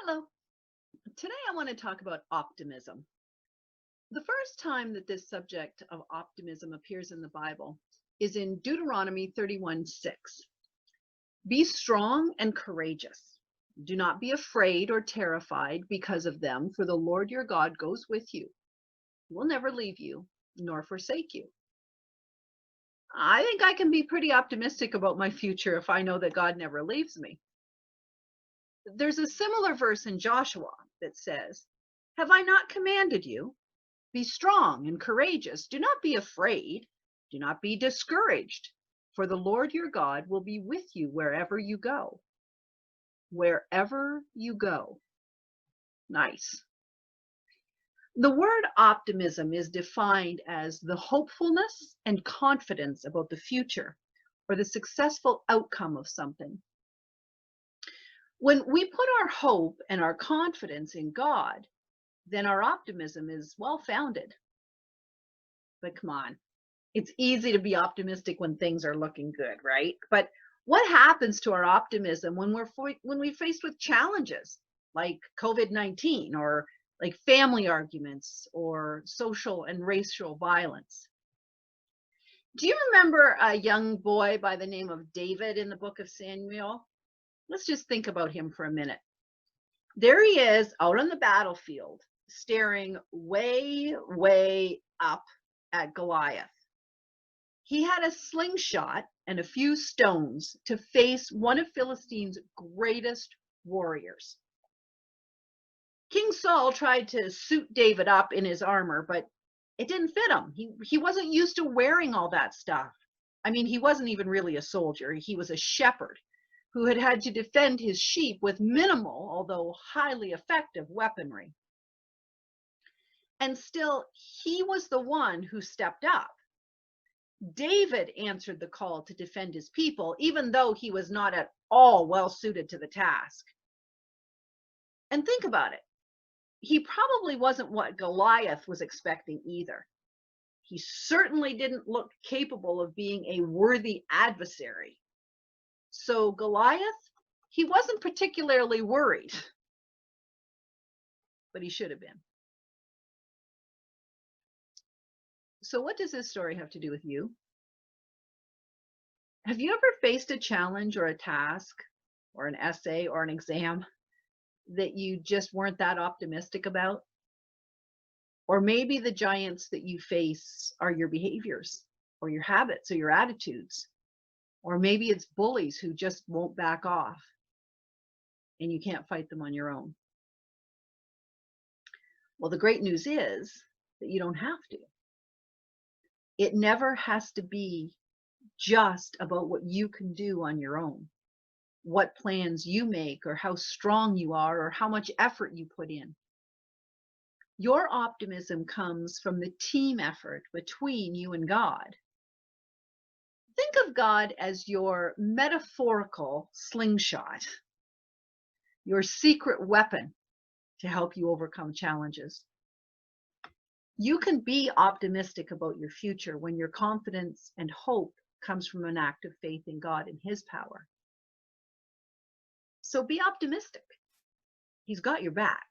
Hello. Today I want to talk about optimism. The first time that this subject of optimism appears in the Bible is in Deuteronomy 31:6. Be strong and courageous. Do not be afraid or terrified because of them, for the Lord your God goes with you. He will never leave you nor forsake you. I think I can be pretty optimistic about my future if I know that God never leaves me. There's a similar verse in Joshua that says, have I not commanded you? Be strong and courageous. Do not be afraid. Do not be discouraged, for the Lord your God will be with you wherever you go. Wherever you go. Nice. The word optimism is defined as the hopefulness and confidence about the future or the successful outcome of something. When we put our hope and our confidence in God, then our optimism is well founded. But come on, it's easy to be optimistic when things are looking good, right? But what happens to our optimism when we're faced with challenges like COVID-19 or like family arguments or social and racial violence? Do you remember a young boy by the name of David in the book of Samuel? Let's just think about him for a minute. There he is out on the battlefield, staring way, way up at Goliath. He had a slingshot and a few stones to face one of Philistine's greatest warriors. King Saul tried to suit David up in his armor, but it didn't fit him. He wasn't used to wearing all that stuff. I mean, he wasn't even really a soldier. He was a shepherd who had to defend his sheep with minimal, although highly effective, weaponry. And still, he was the one who stepped up. David answered the call to defend his people, even though he was not at all well suited to the task. And think about it. He probably wasn't what Goliath was expecting either. He certainly didn't look capable of being a worthy adversary. So Goliath, he wasn't particularly worried, but he should have been. So what does this story have to do with you? Have you ever faced a challenge or a task or an essay or an exam that you just weren't that optimistic about? Or maybe the giants that you face are your behaviors or your habits or your attitudes. Or maybe it's bullies who just won't back off and you can't fight them on your own. Well, the great news is that you don't have to. It never has to be just about what you can do on your own, what plans you make or how strong you are or how much effort you put in. Your optimism comes from the team effort between you and God. Think of God as your metaphorical slingshot, your secret weapon to help you overcome challenges. You can be optimistic about your future when your confidence and hope comes from an act of faith in God and His power. So be optimistic. He's got your back.